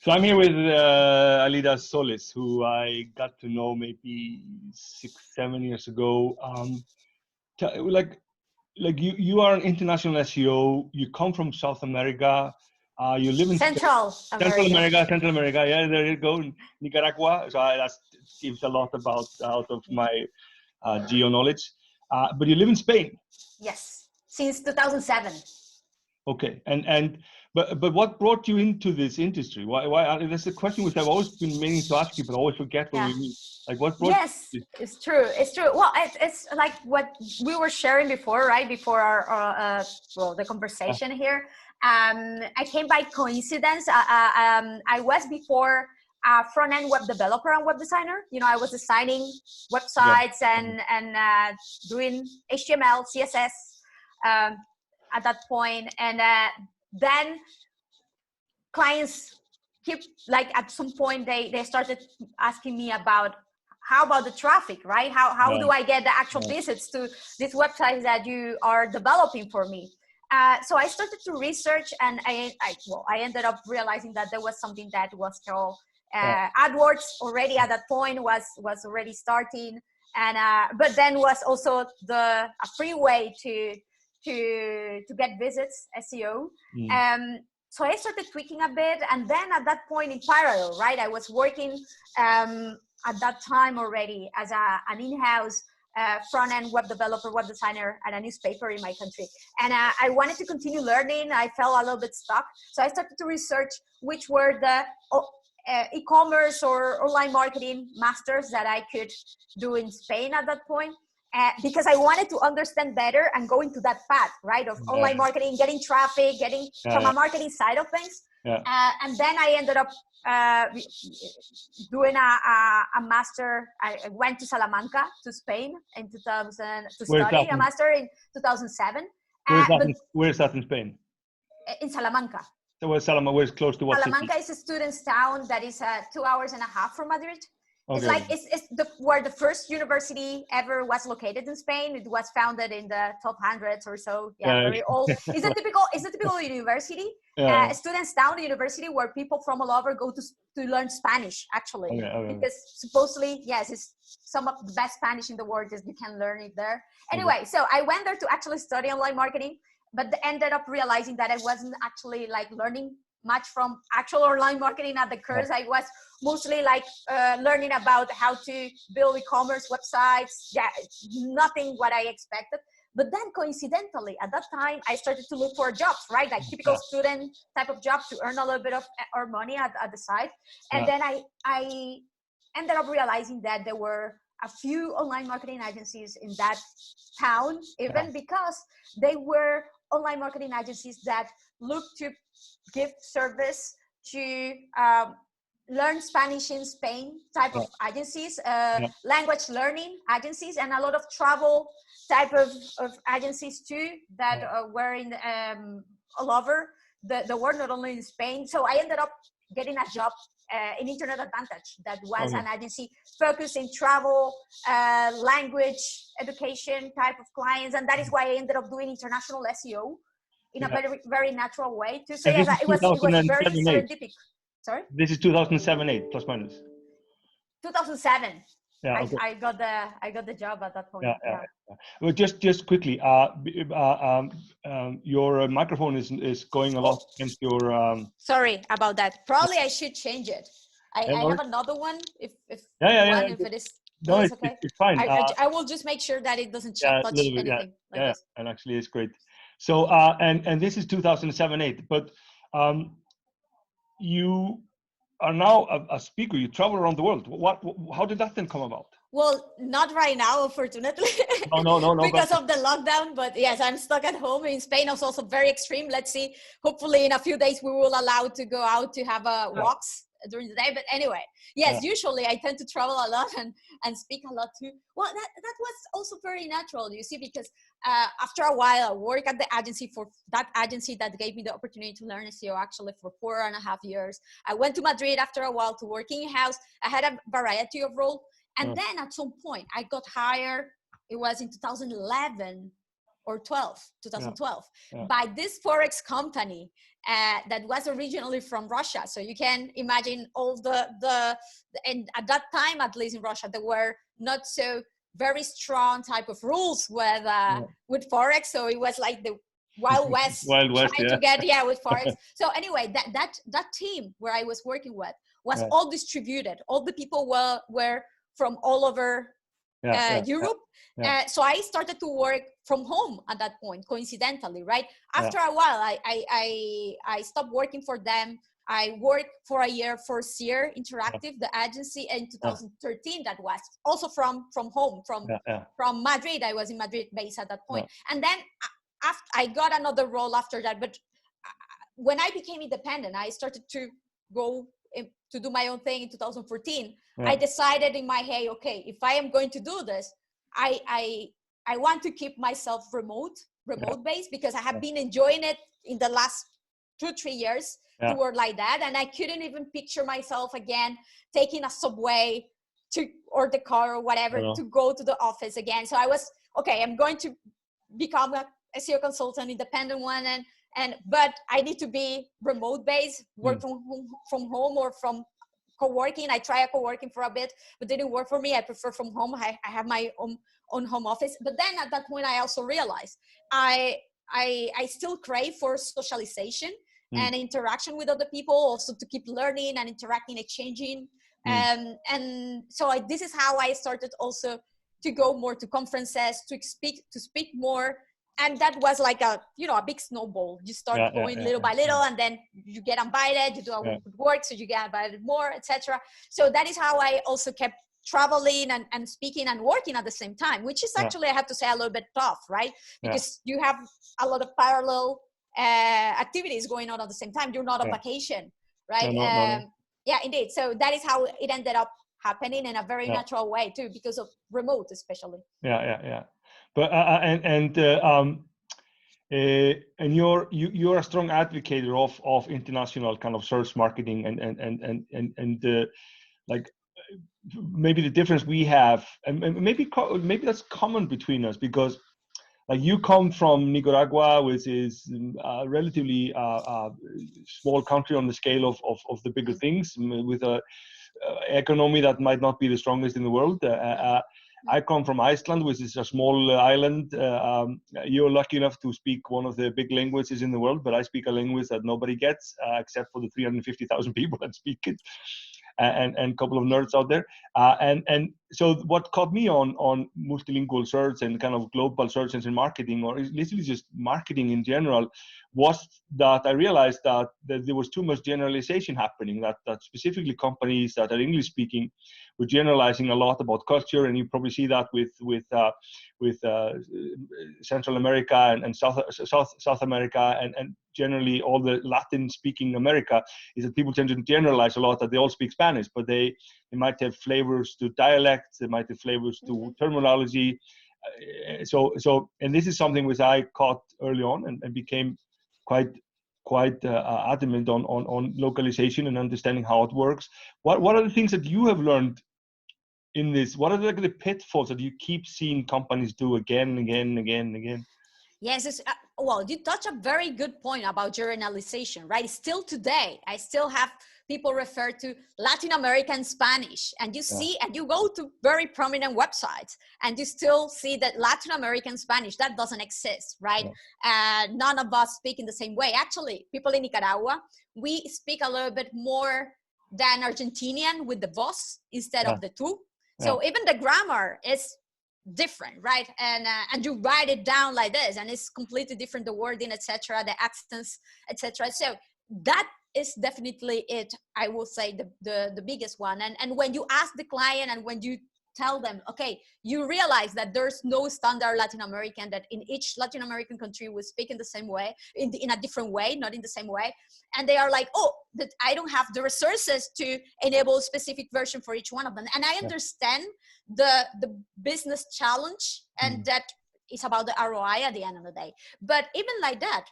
So I'm here with Alayda Solis, who I got to know maybe 6, 7 years ago. Like you are an international SEO. You come from South America. You live in Central Central America. America. Central America. Yeah, there you go, Nicaragua. So that gives a lot out of my geo knowledge. But you live in Spain. Yes, since 2007. Okay, but what brought you into this industry? Why? That's a question which I've always been meaning to ask you, but I always forget when we meet. Like, what brought? Yes, it's true. It's true. Well, it's like what we were sharing before, right? Before our the conversation here. I came by coincidence. I was before a front-end web developer and web designer. You know, I was designing websites and doing HTML, CSS at that point, and then clients keep like at some point they started asking me about how about the traffic, right? How do I get the actual visits to these websites that you are developing for me? So I started to research, and I ended up realizing that there was something that was called AdWords already at that point was already starting, and but then was also a free way to get visits, SEO. So I started tweaking a bit, and then at that point in parallel, right, I was working at that time already as an in-house front-end web developer, web designer at a newspaper in my country. And I wanted to continue learning. I felt a little bit stuck. So I started to research which were the e-commerce or online marketing masters that I could do in Spain at that point. Because I wanted to understand better and go into that path, right, of online marketing, getting traffic, getting from a marketing side of things. And then I ended up doing a master. I went to Salamanca, to Spain in 2000 to study a master in 2007. Where is that in Spain? In Salamanca. So where's close to what Salamanca city? is a student's town that is 2.5 hours from Madrid. Okay. It's like where the first university ever was located in Spain. It was founded in the 1200s or so. Yeah, very old. It's a typical university, students town university where people from all over go to learn Spanish. Actually, because supposedly, yes, it's some of the best Spanish in the world. Is you can learn it there. Anyway, so I went there to actually study online marketing, but ended up realizing that I wasn't actually like learning much from actual online marketing at the course. I was mostly like learning about how to build e-commerce websites. Yeah, nothing what I expected. But then coincidentally, at that time, I started to look for jobs, right? Like typical student type of job to earn a little bit of money at the side. And then I ended up realizing that there were a few online marketing agencies in that town, even because they were online marketing agencies that looked to give service to learn Spanish in Spain type of agencies, language learning agencies, and a lot of travel type of agencies too that were in all over the world, not only in Spain. So I ended up getting a job in Internet Advantage that was an agency focused in travel, language, education type of clients. And that is why I ended up doing international SEO in a very, very natural way too. So yes, it was very serendipitous. Sorry? This is 2007-8, plus minus. 2007. Yeah, okay. I got the job at that point. Well, just quickly, your microphone is going a lot against your. Sorry about that. Probably I should change it. I have another one. If it is. No, it's okay. It's fine. I will just make sure that it doesn't touch anything. This. And actually, it's great. So and this is 2007-8, but you are now a speaker. You travel around the world. How did that then come about? Well, not right now, unfortunately. No. Because of the lockdown. But yes, I'm stuck at home. In Spain, it's also very extreme. Let's see. Hopefully, in a few days, we will allow to go out to have walks during the day. But anyway, yes, usually I tend to travel a lot and speak a lot too. Well, that was also very natural, you see, because after a while I worked at the agency for that agency that gave me the opportunity to learn SEO actually for 4.5 years. I went to Madrid after a while to work in-house. I had a variety of roles. And then at some point I got hired, it was in 2011 or 2012, by this Forex company that was originally from Russia. So you can imagine all and at that time, at least in Russia, there were not so very strong type of rules with Forex. So it was like the Wild West, Wild West, trying to get with Forex. So anyway, that team where I was working with was all distributed. All the people were from all over Europe. So I started to work from home at that point, coincidentally, right? After a while, I stopped working for them. I worked for a year for Sear Interactive, the agency, in 2013. That was also from home, from Madrid. I was in Madrid based at that point. And then after, I got another role after that. But when I became independent, I started to go to do my own thing in 2014. I decided in my head, okay, if I am going to do this, I want to keep myself remote based, because I have been enjoying it in the last 2-3 years to work like that. And I couldn't even picture myself again taking a subway or the car or whatever to go to the office again. So I was, okay, I'm going to become a SEO consultant, independent one, but I need to be remote based, work from home or from co-working. I tried co-working for a bit, but didn't work for me. I prefer from home. I have my own home office. But then at that point, I also realized I still crave for socialization and interaction with other people, also to keep learning and interacting, exchanging. And so this is how I started also to go more to conferences, to speak more. And that was like a big snowball. You start going little by little, and then you get invited, you do a good work, so you get invited more, etc. So that is how I also kept traveling and speaking and working at the same time, which is actually, I have to say, a little bit tough, right? Because you have a lot of parallel activities going on at the same time. You're not on vacation, right? No. Yeah, indeed. So that is how it ended up happening in a very natural way too, because of remote, especially. But and you're a strong advocate of international kind of search marketing and like maybe the difference we have, and maybe that's common between us, because like you come from Nicaragua, which is a relatively small country on the scale of the bigger things, with a economy that might not be the strongest in the world. I come from Iceland, which is a small island. You're lucky enough to speak one of the big languages in the world, but I speak a language that nobody gets, except for the 350,000 people that speak it, and a couple of nerds out there. And so what caught me on multilingual search and kind of global search engine marketing, or literally just marketing in general, was that I realized that there was too much generalization happening, that specifically companies that are English speaking were generalizing a lot about culture. And you probably see that with Central America and South America and generally all the Latin speaking America, is that people tend to generalize a lot, that they all speak Spanish, but they might have flavors to dialects, they might have flavors to terminology. So and this is something which I caught early on and became quite adamant on localization and understanding how it works. What are the things that you have learned in this? What are the pitfalls that you keep seeing companies do again and again? Yes, well, you touch a very good point about generalization, right? Still today, I still have people refer to Latin American Spanish, and you see, and you go to very prominent websites, and you still see that Latin American Spanish, that doesn't exist, right? None of us speak in the same way. Actually, people in Nicaragua, we speak a little bit more than Argentinian with the vos instead of the tu. So even the grammar is different, right? And you write it down like this, and it's completely different, the wording, etc., the accents, etc. So that is definitely it, I will say, the biggest one. And when you ask the client, and when you tell them, okay, you realize that there's no standard Latin American, that in each Latin American country we speak in the same way, in a different way, not in the same way. And they are like, oh, that I don't have the resources to enable a specific version for each one of them. And I understand the business challenge, and that is about the ROI at the end of the day. But even like that,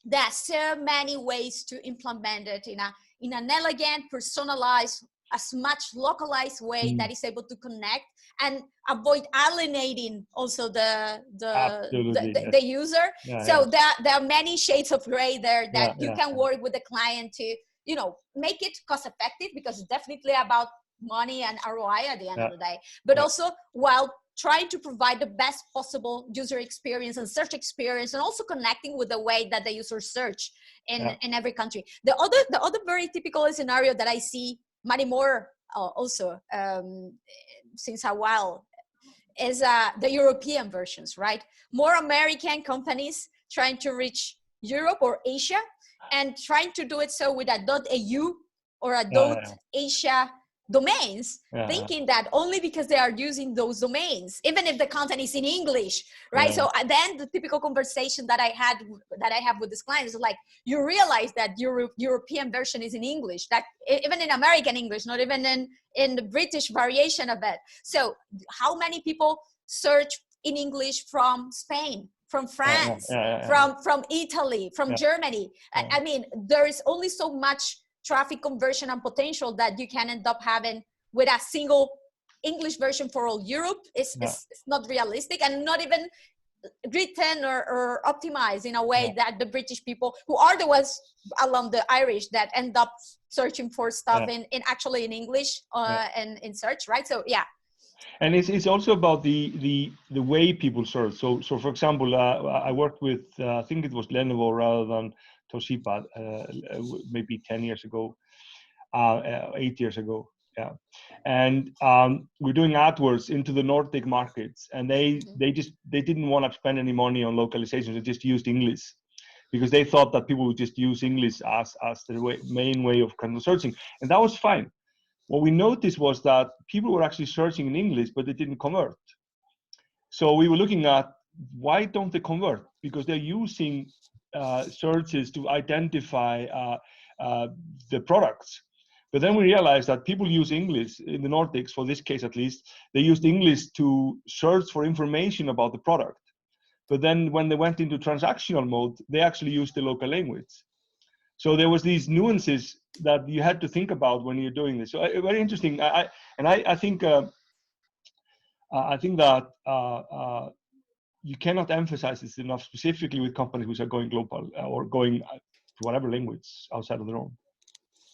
there are so many ways to implement it in an elegant, personalized, as much localized way that is able to connect and avoid alienating also the user. So there are many shades of gray there that you can work with the client to, you know, make it cost effective, because it's definitely about money and ROI at the end of the day, but also while trying to provide the best possible user experience and search experience, and also connecting with the way that the users search in every country. The other very typical scenario that I see many more also since a while is the European versions, right? More American companies trying to reach Europe or Asia, and trying to do it so with a .au or a .asia domains, thinking that only because they are using those domains, even if the content is in English, right? So then the typical conversation that I have with this client is like, you realize that your European version is in English, that even in American English, not even in the British variation of it. So how many people search in English from Spain, from France, from Italy, from Germany? I mean, there is only so much traffic conversion and potential that you can end up having with a single English version for all Europe. It's not realistic, and not even written or optimized in a way that the British people, who are the ones along the Irish that end up searching for stuff in actually in English and in search, right? So and it's also about the way people search. So for example, I worked with I think it was Lenovo rather than Toshiba, maybe 10 years ago, 8 years ago. And we're doing AdWords into the Nordic markets, and they didn't want to spend any money on localization. They just used English, because they thought that people would just use English as the main way of kind of searching, and that was fine. What we noticed was that people were actually searching in English, but they didn't convert. So we were looking at, why don't they convert? Because they're using searches to identify the products. But then we realized that people use English in the Nordics, for this case at least, they used English to search for information about the product. But then when they went into transactional mode, they actually used the local language. So there was these nuances that you had to think about when you're doing this. So very interesting. I think that you cannot emphasize this enough, specifically with companies which are going global or going to whatever language outside of their own.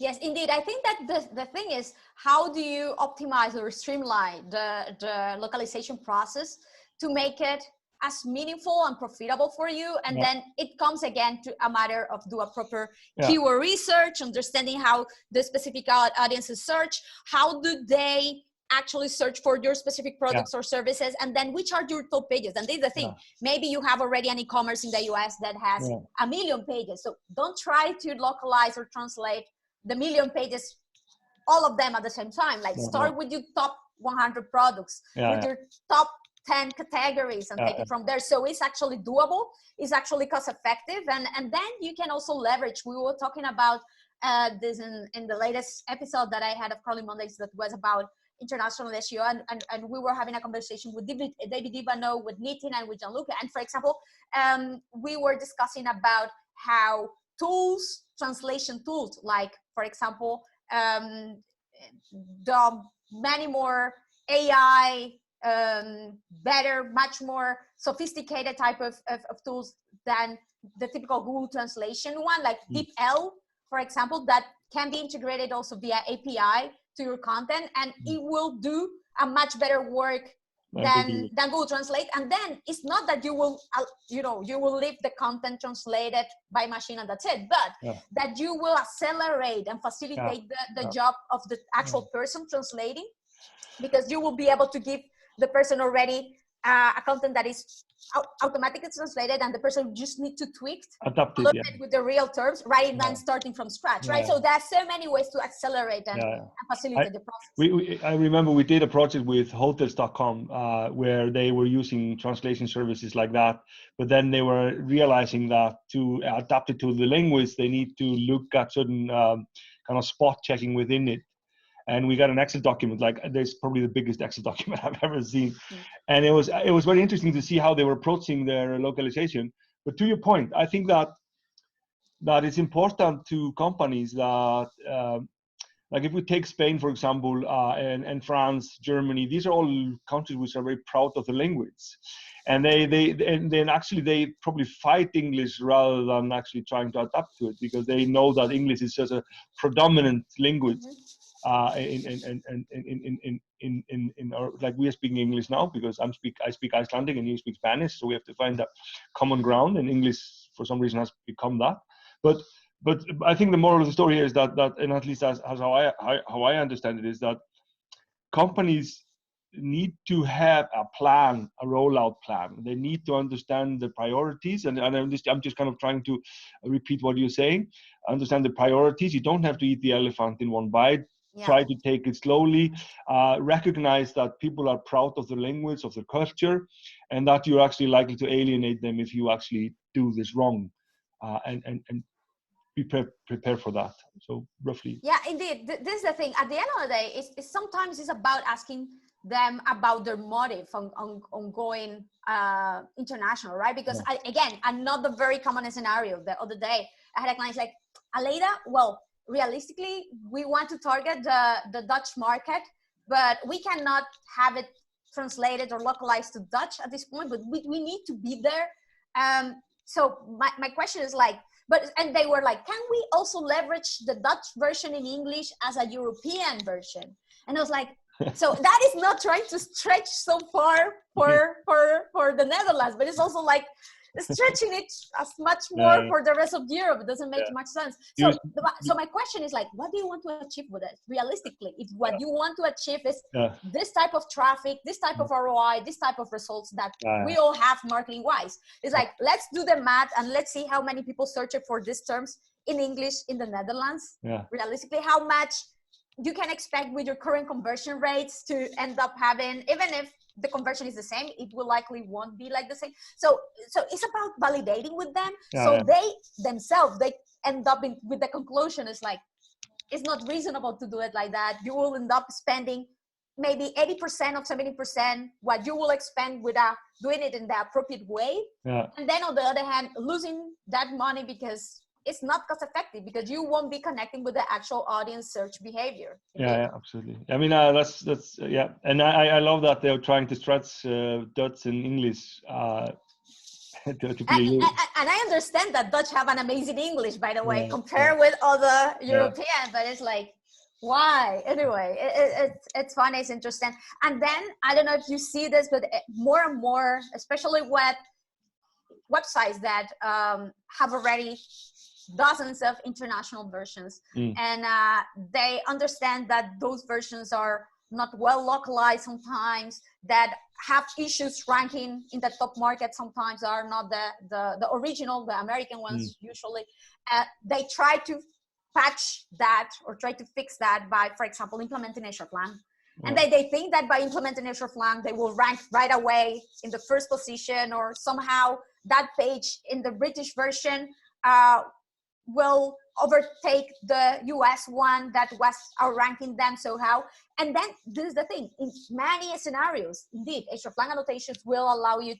Yes, indeed. I think that the thing is, how do you optimize or streamline the localization process to make it as meaningful and profitable for you? And then it comes again to a matter of do a proper keyword research, understanding how the specific audiences search, how do they actually search for your specific products or services, and then which are your top pages. And this is the thing, maybe you have already an e-commerce in the US that has 1 million pages, so don't try to localize or translate the 1 million pages, all of them at the same time. Like start with your top 100 products, with your top 10 categories, and take it from there. So it's actually doable, it's actually cost effective, and then you can also leverage. We were talking about this in the latest episode that I had of Carly Mondays, that was about international SEO, and we were having a conversation with David Ivano, with Nitin, and with Gianluca. And for example, we were discussing about how tools, translation tools, like for example, the many more AI, better, much more sophisticated type of tools than the typical Google translation one, like DeepL, for example, that can be integrated also via API to your content, and it will do a much better work than Google Translate. And then it's not that you will, you will leave the content translated by machine and that's it, but that you will accelerate and facilitate the job of the actual person translating, because you will be able to give the person already a content that is automatically translated, and the person just need to tweak a little bit with the real terms, rather than starting from scratch, right? So there's so many ways to accelerate and facilitate the process. I remember we did a project with hotels.com where they were using translation services like that, but then they were realizing that to adapt it to the language, they need to look at certain kind of spot checking within it. And we got an Excel document, like there's probably the biggest Excel document I've ever seen. And it was very interesting to see how they were approaching their localization. But to your point, I think that it's important to companies that like if we take Spain, for example, and France, Germany, these are all countries which are very proud of the language. And then actually they probably fight English rather than actually trying to adapt to it, because they know that English is such a predominant language. In our, like we are speaking English now because I speak Icelandic and you speak Spanish, so we have to find that common ground, and English for some reason has become that. But I think the moral of the story here is that and at least as how I understand it, is that companies need to have a plan, a rollout plan. They need to understand the priorities, and I'm just kind of trying to repeat what you're saying. Understand the priorities. You don't have to eat the elephant in one bite. Yeah. Try to take it slowly. Recognize that people are proud of their language, of their culture, and that you're actually likely to alienate them if you actually do this wrong. And be prepared for that. So roughly. Yeah, indeed. This is the thing. At the end of the day, it's sometimes it's about asking them about their motive on going international, right? Because again, another very common scenario. The other day, I had a client like, Aleyda, well, realistically, we want to target the Dutch market, but we cannot have it translated or localized to Dutch at this point, but we need to be there. So my question is like, and they were like, can we also leverage the Dutch version in English as a European version? And I was like, so that is not trying to stretch so far for the Netherlands, but it's also like stretching it as much more for the rest of Europe. It doesn't make much sense. So my question is like, what do you want to achieve with it? Realistically, if what you want to achieve is this type of traffic, this type of ROI, this type of results that we all have marketing wise, it's like, let's do the math and let's see how many people search it for these terms in English in the Netherlands. Realistically, how much you can expect with your current conversion rates to end up having, even if the conversion is the same, it will likely won't be like the same. So it's about validating with them. They themselves, they end up with the conclusion is like, it's not reasonable to do it like that. You will end up spending maybe 80% or 70% what you will expend with doing it in the appropriate way. And then on the other hand, losing that money because it's not cost effective, because you won't be connecting with the actual audience search behavior. Yeah, absolutely. I mean, that's yeah. And I love that they're trying to stretch Dutch and English. And I understand that Dutch have an amazing English, by the way, compared with other European, but it's like, why? Anyway, it's fun, it's interesting. And then, I don't know if you see this, but more and more, especially with websites that have already dozens of international versions, and they understand that those versions are not well localized sometimes, that have issues ranking in the top market sometimes, are not the original, the American ones usually. They try to patch that or try to fix that by, for example, implementing a short plan. And they think that by implementing a short plan, they will rank right away in the first position, or somehow that page in the British version will overtake the US one that was outranking them somehow. And then this is the thing, in many scenarios, indeed, short plan annotations will allow you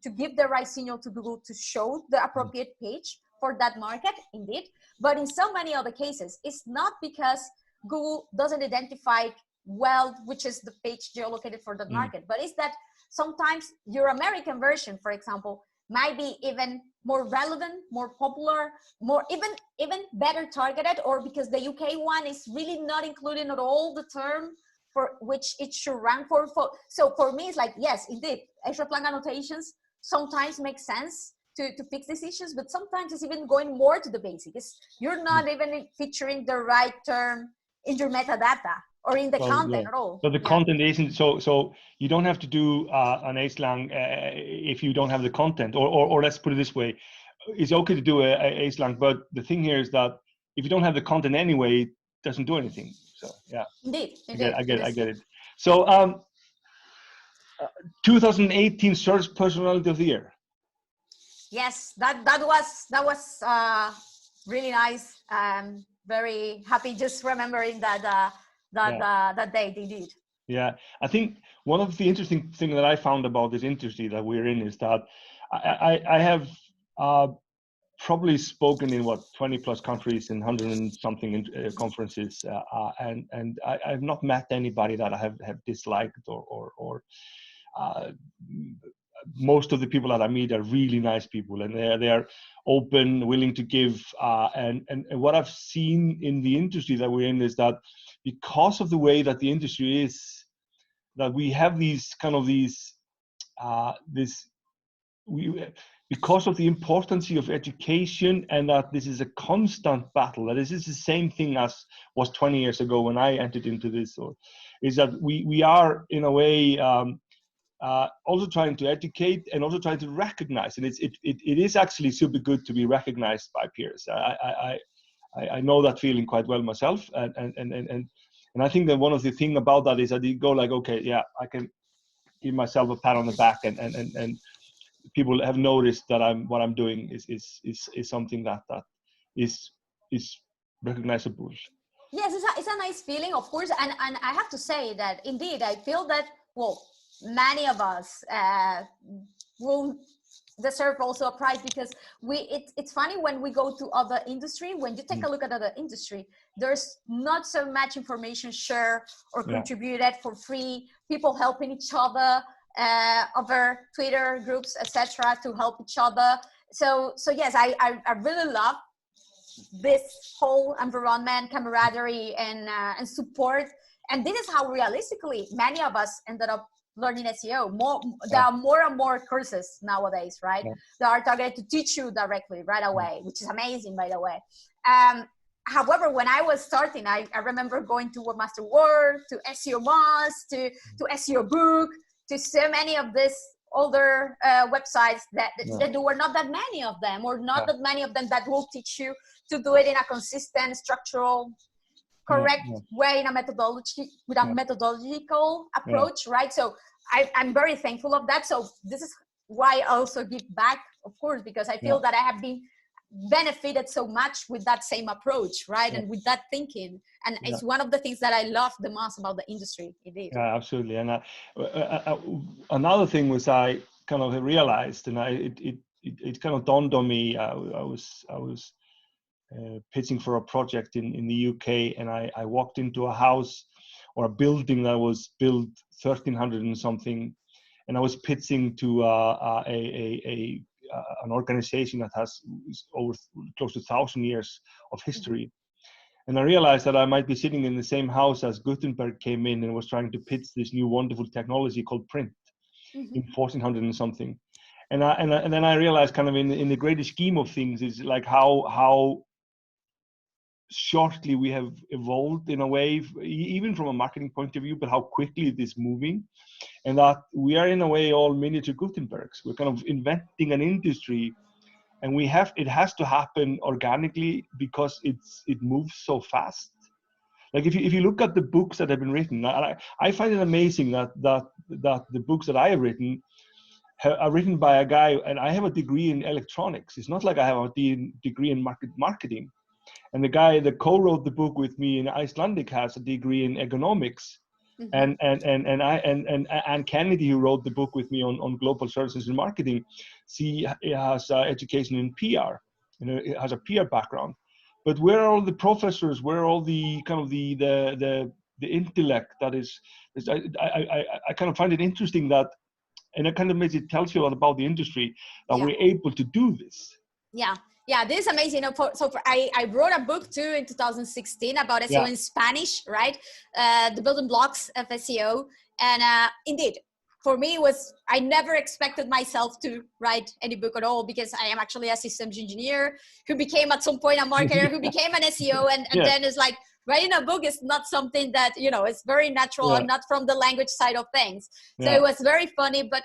to give the right signal to Google to show the appropriate page for that market, indeed. But in so many other cases, it's not because Google doesn't identify well which is the page geolocated for that market, but it's that sometimes your American version, for example, might be even more relevant, more popular, more even better targeted, or because the UK one is really not including at all the term for which it should rank for. So for me, it's like, yes, indeed, extra plan annotations sometimes make sense to fix these issues, but sometimes it's even going more to the basics. You're not even featuring the right term in your metadata or in the content at all. So the content isn't, so you don't have to do an A-slang if you don't have the content, or let's put it this way, it's okay to do a A-slang, but the thing here is that if you don't have the content anyway, it doesn't do anything. So yeah. Indeed. I get it. So 2018 Search Personality of the Year. Yes, that was really nice. Very happy just remembering that date, indeed. Yeah, I think one of the interesting things that I found about this industry that we're in is that I have probably spoken in 20 plus countries in 100 and something conferences, and I've not met anybody that I have disliked or most of the people that I meet are really nice people, and they are open, willing to give. And what I've seen in the industry that we're in is that because of the way that the industry is, that we have these kind of because of the importance of education, and that this is a constant battle, that this is the same thing as was 20 years ago when I entered into this, is that we are in a way also trying to educate and also trying to recognize, and it is actually super good to be recognized by peers. I know that feeling quite well myself, and I think that one of the thing about that is that you go like, okay, yeah, I can give myself a pat on the back, and people have noticed that what I'm doing is something that is recognizable. Yes, it's a nice feeling, of course, and I have to say that indeed I feel that, well, many of us will deserve also a prize, because it's funny when we go to other industry, when you take a look at other industry, there's not so much information shared or contributed for free, people helping each other, over Twitter groups, etc., to help each other. So yes, I really love this whole environment, camaraderie, and support. And this is how realistically many of us ended up learning SEO. There are more and more courses nowadays, right? That are targeted to teach you directly right away, which is amazing, by the way. However, when I was starting, I remember going to Webmaster World, to SEO Moz, to SEO Book, to so many of these older websites that there were not that many of them, or not that many of them that will teach you to do it in a consistent, structural, correct way, in a methodology, with a methodological approach, right? So I'm very thankful of that. So this is why I also give back, of course, because I feel that I have been benefited so much with that same approach, right? And with that thinking, and it's one of the things that I love the most about the industry. It is. Yeah, absolutely. And another thing was, I kind of realized, and it kind of dawned on me. I was pitching for a project in the UK, and I walked into a house or a building that was built 1300 and something, and I was pitching to an organization that has over close to 1,000 years of history. And I realized that I might be sitting in the same house as Gutenberg came in and was trying to pitch this new wonderful technology called print in 1400 and something. And then I realized, kind of in the greater scheme of things, is like how shortly we have evolved in a way, even from a marketing point of view, but how quickly it is moving. And that we are in a way all miniature Gutenbergs. We're kind of inventing an industry, and it has to happen organically because it moves so fast. Like if you look at the books that have been written, I find it amazing that the books that I have written are written by a guy, and I have a degree in electronics. It's not like I have a degree in marketing. And the guy that co-wrote the book with me in Icelandic has a degree in economics. And Kennedy, who wrote the book with me on global services and marketing, she has education in PR, it has a PR background. But where are all the professors? Where are all the kind of the intellect that is? I kind of find it interesting that, and it kind of makes it tells you a lot about the industry that we're able to do this. Yeah, this is amazing. I wrote a book too in 2016 about SEO in Spanish, right? The building blocks of SEO. And indeed, for me, I never expected myself to write any book at all, because I am actually a systems engineer who became at some point a marketer, who became an SEO. And then it's like, writing a book is not something that, it's very natural. I'm not from the language side of things. So it was very funny, but,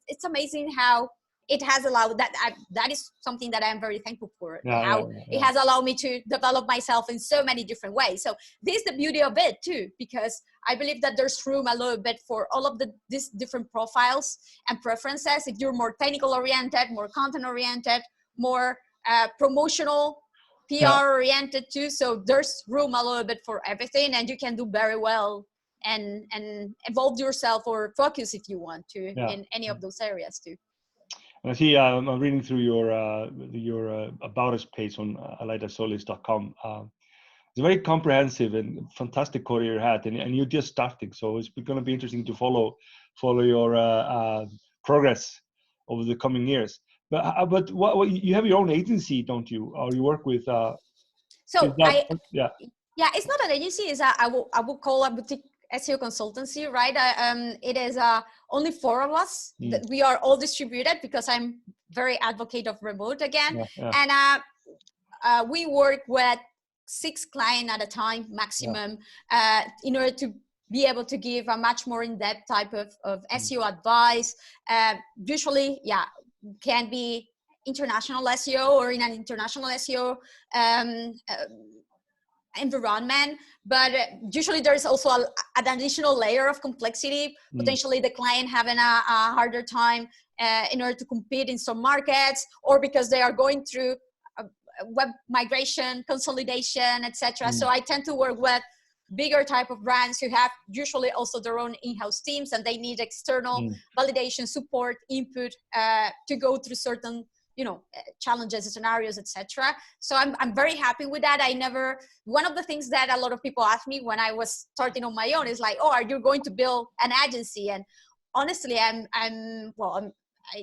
it's amazing how it has allowed that is something that I'm very thankful for, it has allowed me to develop myself in so many different ways. So this is the beauty of it too, because I believe that there's room a little bit for all of these different profiles and preferences. If you're more technical oriented, more content oriented, more promotional, PR oriented too. So there's room a little bit for everything, and you can do very well and evolve yourself or focus if you want to in any of those areas too. And I see I'm reading through your about us page on alaydasolis.com. It's a very comprehensive and fantastic career you had, and you're just starting. So it's going to be interesting to follow your progress over the coming years. But what you have your own agency, don't you? Or you work with? So yeah. Yeah, it's not an agency. It's I will call a boutique SEO consultancy, right? It is only 4 of us. We are all distributed because I'm very advocate of remote again, and we work with 6 clients at a time maximum in order to be able to give a much more in-depth type of SEO advice. Usually, can be international SEO or in an international SEO environment, but usually there's also an additional layer of complexity, potentially the client having a harder time in order to compete in some markets, or because they are going through web migration, consolidation, etc. So I tend to work with bigger type of brands who have usually also their own in-house teams, and they need external validation, support, input to go through certain challenges, scenarios, etc. So I'm very happy with that. One of the things that a lot of people asked me when I was starting on my own is like, oh, are you going to build an agency? And honestly, I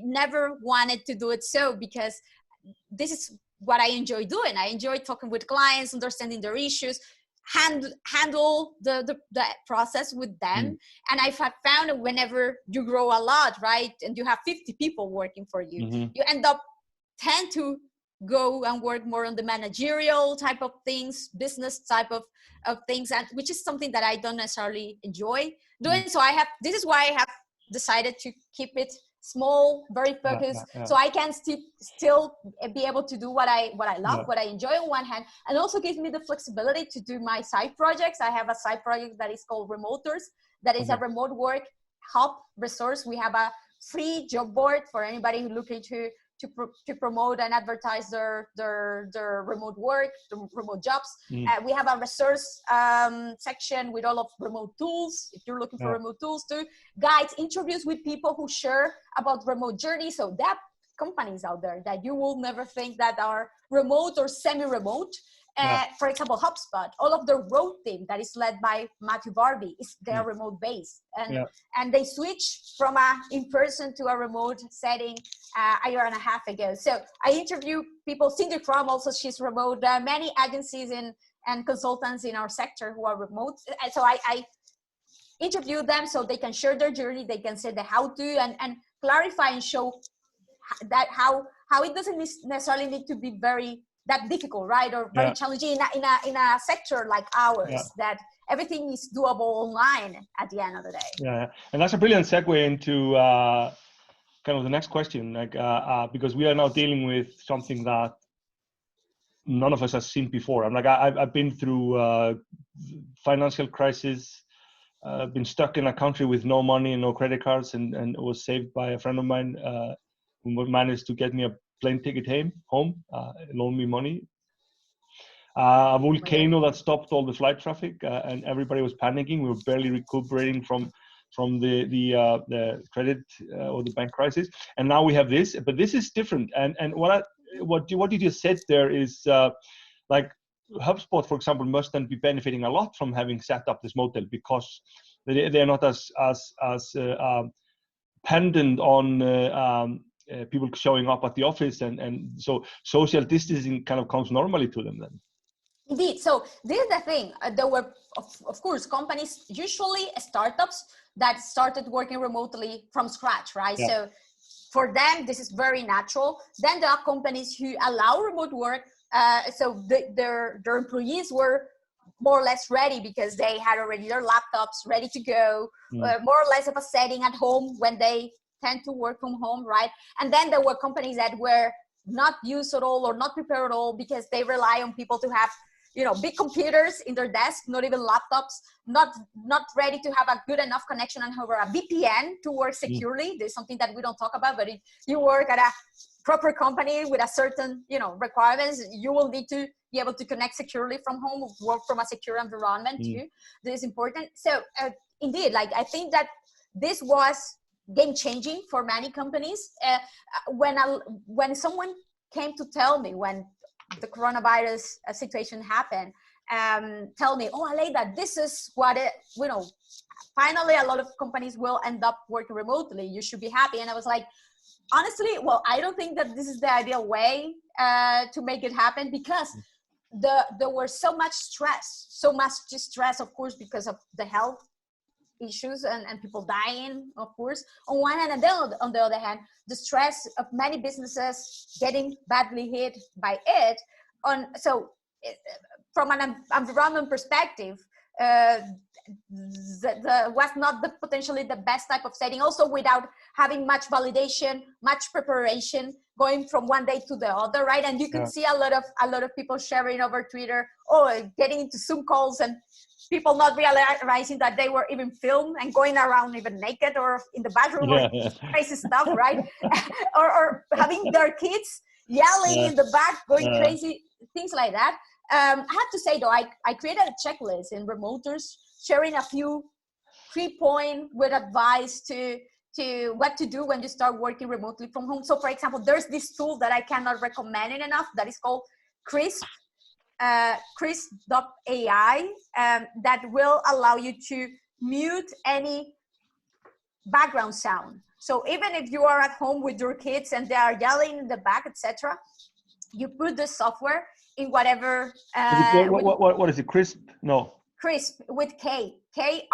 never wanted to do it because this is what I enjoy doing. I enjoy talking with clients, understanding their issues, handle the process with them. And I've found that whenever you grow a lot, right, and you have 50 people working for you, you tend to go and work more on the managerial type of things, business type of things, and which is something that I don't necessarily enjoy doing. So this is why I have decided to keep it small, very focused, so I can still be able to do what I love, what I enjoy on one hand, and also gives me the flexibility to do my side projects. I have a side project that is called Remoters, that is a remote work hub resource. We have a free job board for anybody who's looking to promote and advertise their remote work, the remote jobs. We have a resource section with all of remote tools, if you're looking for remote tools too, guides, interviews with people who share about remote journeys. So there are companies out there that you will never think that are remote or semi-remote. For example, HubSpot, all of the road team that is led by Matthew Barbie is their remote based, and they switch from a in-person to a remote setting a year and a half ago. So I interview people. Cindy Crum also, she's remote. Many agencies and consultants in our sector who are remote. So I interview them so they can share their journey. They can say the how to and clarify and show that how it doesn't necessarily need to be that difficult, right? Or very challenging in a sector like ours, that everything is doable online at the end of the day. Yeah, and that's a brilliant segue into kind of the next question, because we are now dealing with something that none of us has seen before. I've been through financial crisis, been stuck in a country with no money and no credit cards, and was saved by a friend of mine who managed to get me a plane ticket home, loaned me money. A volcano that stopped all the flight traffic, and everybody was panicking. We were barely recuperating from the credit or the bank crisis, and now we have this. But this is different. And what you just said there is like HubSpot, for example, must then be benefiting a lot from having set up this model, because they are not as dependent on people showing up at the office, and so social distancing kind of comes normally to them then. Indeed. So this is the thing. There were, of course, companies, usually startups, that started working remotely from scratch, right? So for them, this is very natural. Then there are companies who allow remote work. So their employees were more or less ready because they had already their laptops ready to go, more or less of a setting at home when they tend to work from home, right? And then there were companies that were not used at all or not prepared at all because they rely on people to have big computers in their desk, not even laptops, not ready to have a good enough connection and have a VPN to work securely. There's something that we don't talk about, but if you work at a proper company with a certain, requirements, you will need to be able to connect securely from home, work from a secure environment too. This is important. So indeed, I think that this was game changing for many companies. When someone came to tell me when the coronavirus situation happened, tell me, oh, Aleyda, this is what it, finally a lot of companies will end up working remotely. You should be happy. And I was like, honestly, well, I don't think that this is the ideal way to make it happen, because there was so much distress, of course, because of the health issues and people dying, of course, on one hand, and then on the other hand, the stress of many businesses getting badly hit by it. From an environment perspective, was not potentially the best type of setting, also without having much validation, much preparation, going from one day to the other, right? And you can see a lot of people sharing over Twitter, getting into Zoom calls, and people not realizing that they were even filmed and going around even naked or in the bathroom or crazy stuff, right? or having their kids yelling in the back, going crazy, things like that. I have to say though, I created a checklist in Remoters, sharing a few 3-point with advice to what to do when you start working remotely from home. So for example, there's this tool that I cannot recommend it enough, that is called Krisp, Krisp.ai, that will allow you to mute any background sound. So even if you are at home with your kids and they are yelling in the back, etc., you put the software in whatever. What is it? Krisp? No. Krisp with Krisp.ai.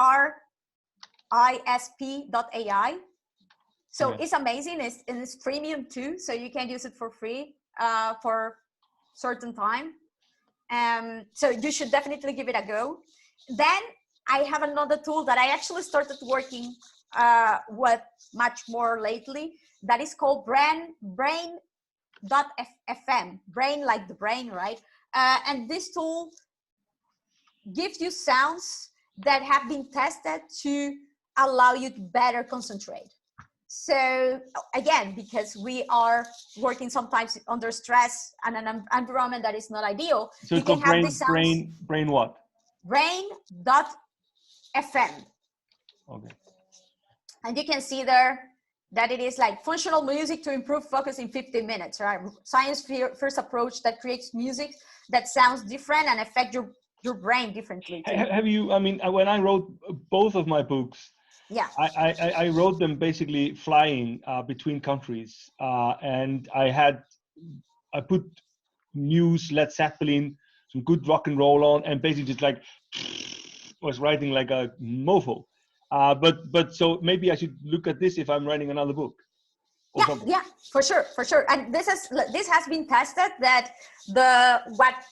So it's amazing. It's premium too, so you can use it for free for certain time. So you should definitely give it a go. Then I have another tool that I actually started working with much more lately, that is called brain.fm, brain like the brain, right? And this tool gives you sounds that have been tested to allow you to better concentrate. So again, because we are working sometimes under stress and an environment that is not ideal, so you can have these sounds. Brain what? Brain.fm. Okay. And you can see there that it is like functional music to improve focus in 15 minutes, right? Science first approach that creates music that sounds different and affect your brain differently too. Have you, I mean, when I wrote both of my books, I wrote them basically flying between countries, and I put news, Led Zeppelin, some good rock and roll on, and basically just like was writing like a mofo. But so maybe I should look at this if I'm writing another book. Yeah, for sure. And this has been tested, that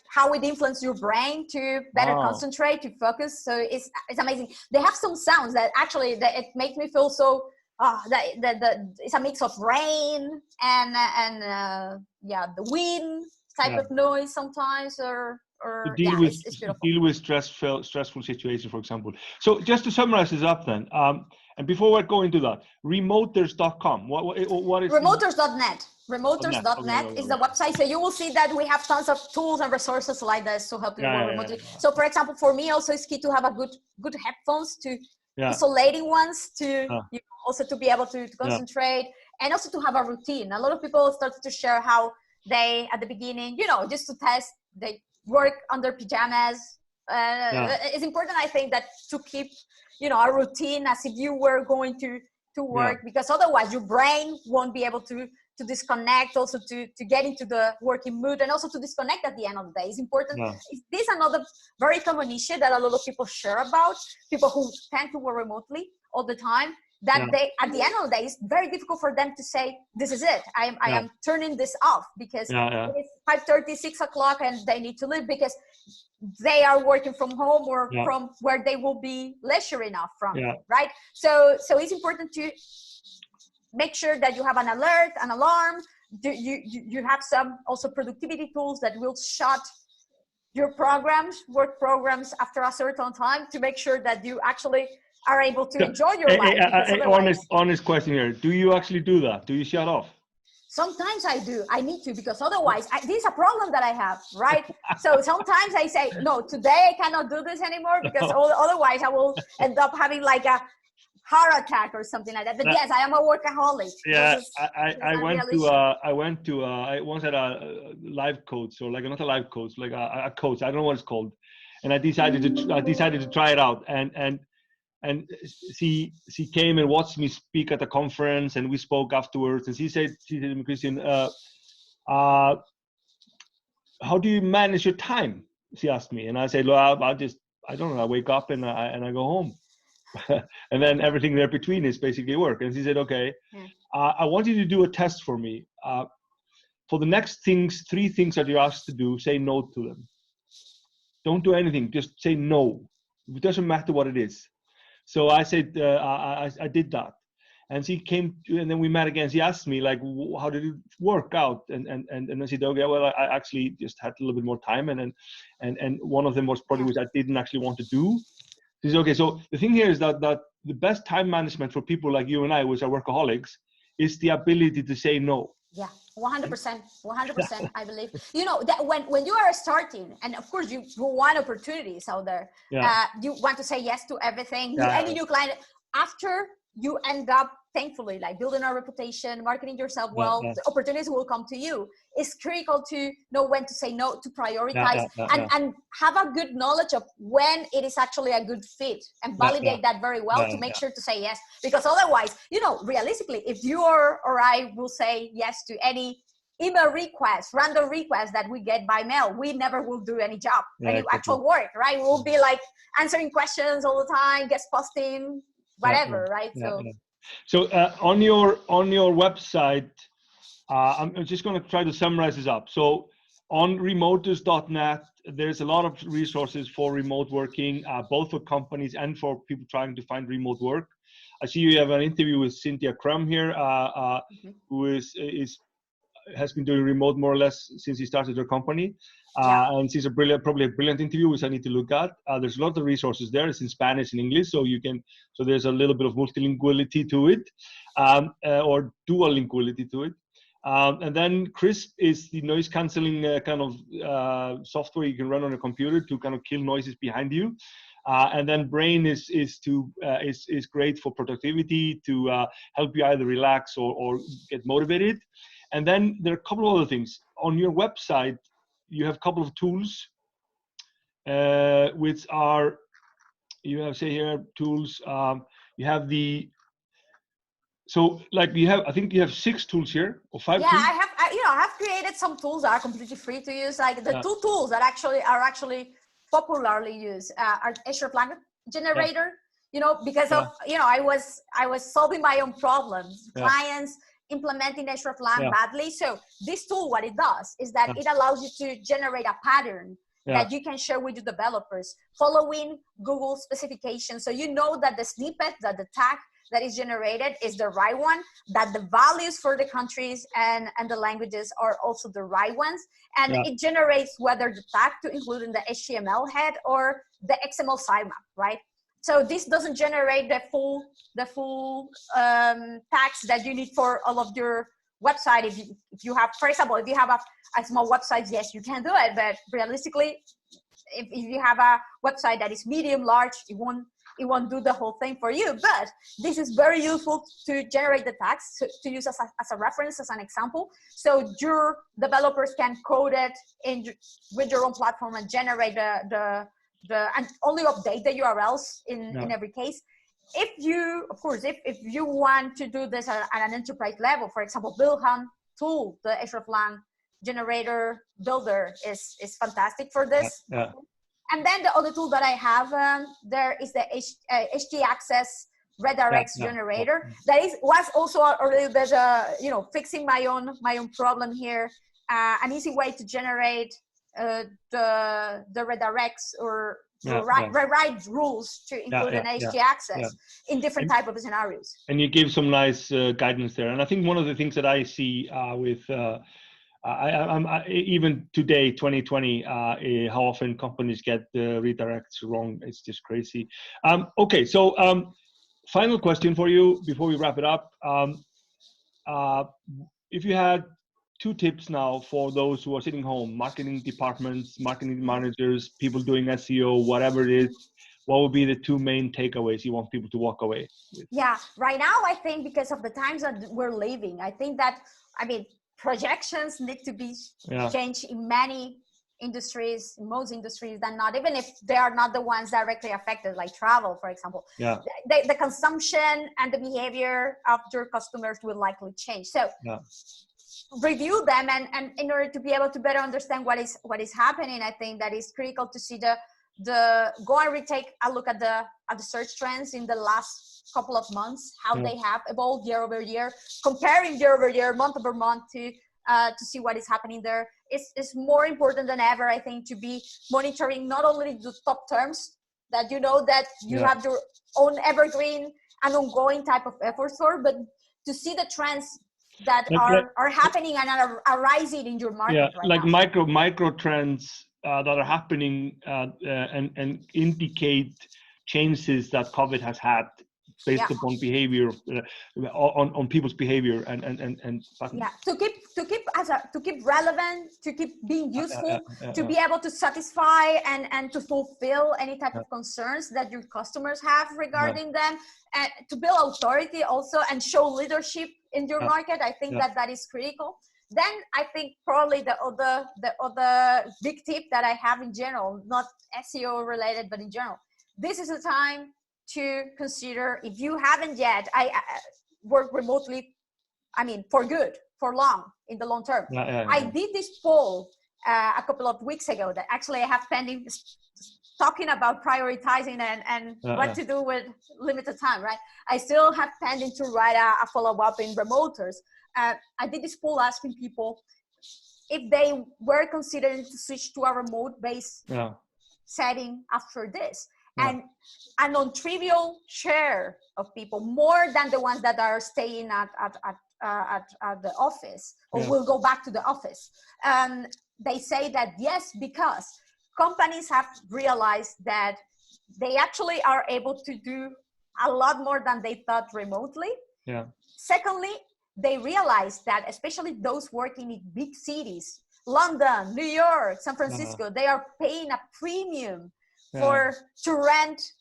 how it influences your brain to better concentrate, to focus. So it's amazing. They have some sounds that actually it makes me feel so that it's a mix of rain and the wind type of noise sometimes, or deal with stressful situations, for example. So just to summarize this up then, and before I go into that, remoters.com. What is remoters.net? Remoters.net is the website. So you will see that we have tons of tools and resources like this to help you work remotely. So for example, for me also it's key to have a good headphones, to isolating ones, to also to be able to concentrate, and also to have a routine. A lot of people started to share how they, at the beginning, just to test, they work under pajamas. It's important, I think, that to keep a routine as if you were going to work, because otherwise your brain won't be able to disconnect, also to get into the working mood, and also to disconnect at the end of the day. It's important. This is another very common issue that a lot of people share about, people who tend to work remotely all the time, that they, at the end of the day, it's very difficult for them to say, this is it, I am turning this off, because it's 5:30, 6 o'clock and they need to leave, because they are working from home or from where they will be leisure enough from, right? So it's important to make sure that you have an alert, an alarm. You have some also productivity tools that will shut your work programs after a certain time, to make sure that you actually are able to enjoy your life. Honest question here. Do you actually do that? Do you shut off? Sometimes I do. I need to, because otherwise, this is a problem that I have, right? So sometimes I say, no, today I cannot do this anymore, because otherwise I will end up having like a heart attack or something like that. But yes, I am a workaholic. Yeah, I once had a life coach, or like not a life coach, like a coach. I don't know what it's called, and I decided to try it out, and she came and watched me speak at a conference, and we spoke afterwards, and she said to me, Kristjan, how do you manage your time? She asked me, and I said, well, I don't know, I wake up and I go home. And then everything there between is basically work. And she said, okay, I want you to do a test for me. For the next 3 things that you're asked to do, say no to them. Don't do anything, just say no. It doesn't matter what it is. So I said, I did that. And she came to, and then we met again. She asked me, like, how did it work out? And I said, okay, well, I actually just had a little bit more time. And one of them was probably which I didn't actually want to do. She said, okay, so the thing here is that the best time management for people like you and I, which are workaholics, is the ability to say no. Yeah, 100%, 100%. I believe, you know, that when you are starting, and of course you want opportunities out there, you want to say yes to everything. Any new client, after you end up, thankfully, like building a reputation, marketing yourself well, the opportunities will come to you. It's critical to know when to say no, to prioritize, and have a good knowledge of when it is actually a good fit, and validate that very well to make sure to say yes. Because otherwise, you know, realistically, if you or I will say yes to any email request, random request that we get by mail, we never will do any job, any actual work, right? We'll be like answering questions all the time, guest posting, whatever, right? So on your website, I'm just going to try to summarize this up. So on remoters.net, there's a lot of resources for remote working, both for companies and for people trying to find remote work. I see you have an interview with Cynthia Crum here, who has been doing remote more or less since he started her company. And she's probably a brilliant interview, which I need to look at. There's a lot of resources there. It's in Spanish and English, so there's a little bit of multilinguality to it, or duolinguality to it. And then Crisp is the noise canceling kind of software you can run on a computer to kind of kill noises behind you. And then Brain is great for productivity, to help you either relax or get motivated. And then there are a couple of other things. On your website, you have a couple of tools, which are, you have, say here, tools. You have I think you have 6 tools here, or 5 tools? I have created some tools that are completely free to use. Like the 2 tools that are actually popularly used are Azure Plan Generator, you know, because of, you know, I was solving my own problems. Clients implementing Azure Plan badly. So this tool, what it does is that it allows you to generate a pattern that you can share with your developers, following Google specifications. So you know that the snippet, that the tag that is generated is the right one, that the values for the countries and the languages are also the right ones. And it generates whether the tag to include in the HTML head or the XML sitemap, right? So this doesn't generate the full tags that you need for all of your website. If you have, for example, if you have a small website, yes, you can do it. But realistically, if you have a website that is medium, large, it won't do the whole thing for you. But this is very useful to generate the tags, to use as a reference, as an example. So your developers can code it with your own platform and generate and only update the URLs in every case. If you want to do this at an enterprise level, for example, Bilhan tool, the Azure Plan Generator Builder is fantastic for this. And then the other tool that I have there is the htaccess redirects generator. That was also a little bit, you know, fixing my own problem here. An easy way to generate the redirects or rewrite rules to include an htaccess in different type of scenarios. And you give some nice guidance there. And I think one of the things that I see with even today, 2020, how often companies get the redirects wrong. It's just crazy. Okay, so final question for you before we wrap it up. If you had 2 tips now for those who are sitting home, marketing departments, marketing managers, people doing SEO, whatever it is, what would be the two main takeaways you want people to walk away with? Yeah, right now I think because of the times that we're living, I think that, I mean, projections need to be changed in many industries, in most industries than not, even if they are not the ones directly affected, like travel, for example. Yeah. The consumption and the behavior of your customers will likely change. So review them, and in order to be able to better understand what is happening, I think that is critical to see the go and retake a look at the search trends in the last couple of months, how they have evolved year over year, comparing year over year, month over month, to see what is happening there. It's more important than ever, I think, to be monitoring not only the top terms that you know that you have your own evergreen and ongoing type of efforts for, but to see the trends that are happening and are arising in your market right like now. micro trends that are happening and indicate changes that COVID has had based upon behavior, on people's behavior and to keep relevant, to keep being useful, to be able to satisfy and to fulfill any type of concerns that your customers have regarding them, and to build authority also and show leadership in your market. I think that is critical. Then I think probably the other big tip that I have in general, not SEO related, but in general, this is a time to consider, if you haven't yet, I work remotely, I mean, for good, for long, in the long term. I did this poll a couple of weeks ago that actually I have pending, talking about prioritizing and what to do with limited time, right? I still have pending to write a follow-up in remoters. I did this poll asking people if they were considering to switch to a remote-based setting after this. And a non-trivial share of people, more than the ones that are staying at the office or will go back to the office. They say that yes, because companies have realized that they actually are able to do a lot more than they thought remotely. Secondly, they realize that especially those working in big cities, London, New York, San Francisco, they are paying a premium to rent,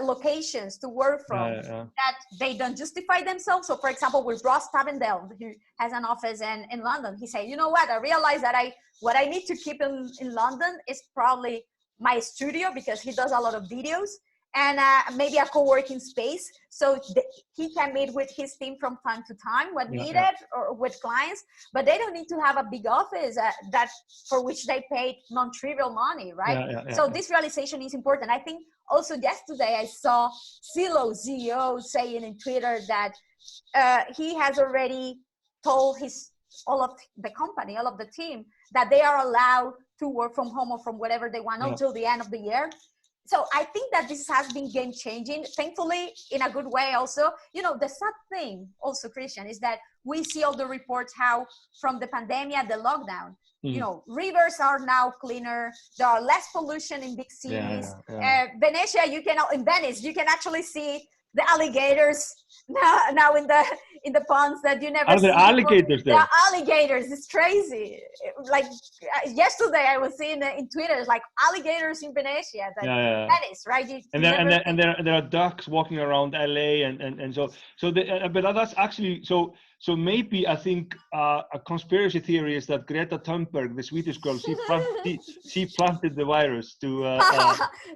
locations to work from that they don't justify themselves. So for example, with Ross Tavendale, who has an office in London, he said, you know what, I realized that what I need to keep in London is probably my studio, because he does a lot of videos, and maybe a co-working space, so he can meet with his team from time to time when needed, or with clients, but they don't need to have a big office that for which they paid non-trivial money, right? So this realization is important. I think also yesterday I saw Zillow CEO saying in Twitter that he has already told all of the company, all of the team, that they are allowed to work from home or from whatever they want until the end of the year. So I think that this has been game changing, thankfully, in a good way also. The sad thing also, Kristjan, is that we see all the reports how from the pandemic, the lockdown, rivers are now cleaner. There are less pollution in big cities. In Venice, you can actually see the alligators now in the ponds that you never see. Are there alligators there? There are alligators. It's crazy. Like yesterday, I was seeing in Twitter, it's like alligators in Venice, Venice, right? And there are ducks walking around LA, and so but that's actually so maybe I think a conspiracy theory is that Greta Thunberg, the Swedish girl, she planted the virus to.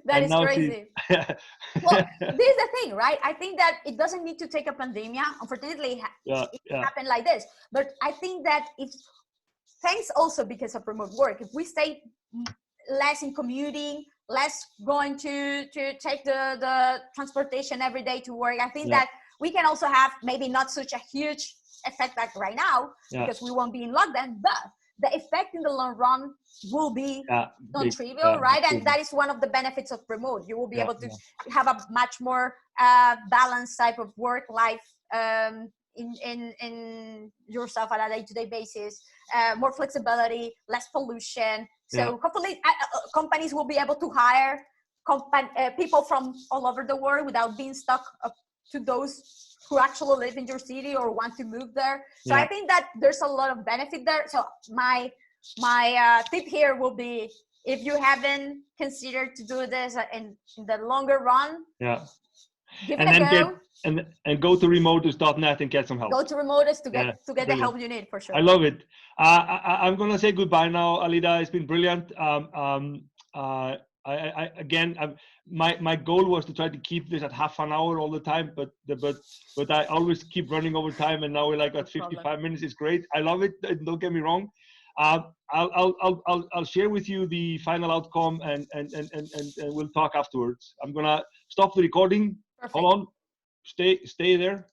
That is crazy. Well, this is the thing, right? I think that it doesn't need to take a pandemic. Unfortunately, it happened like this. But I think that thanks also because of remote work, if we stay less in commuting, less going to take the transportation every day to work, I think that we can also have maybe not such a huge effect like right now, because we won't be in lockdown, but the effect in the long run will be non-trivial, right? And that is one of the benefits of remote. You will be able to have a much more balanced type of work life in yourself on a day-to-day basis, more flexibility, less pollution. So hopefully companies will be able to hire people from all over the world without being stuck to those who actually live in your city or want to move there. So I think that there's a lot of benefit there. So my tip here will be if you haven't considered to do this in the longer run, give it a go. And go to remotus.net and get some help. Go to Remotus to get the help you need, for sure. I love it. I'm gonna say goodbye now, Aleyda. It's been brilliant. My goal was to try to keep this at half an hour all the time, but I always keep running over time, and now we're like at 55 minutes. It's great. I love it. Don't get me wrong. I'll share with you the final outcome, and we'll talk afterwards. I'm gonna stop the recording. Perfect. Hold on. Stay there.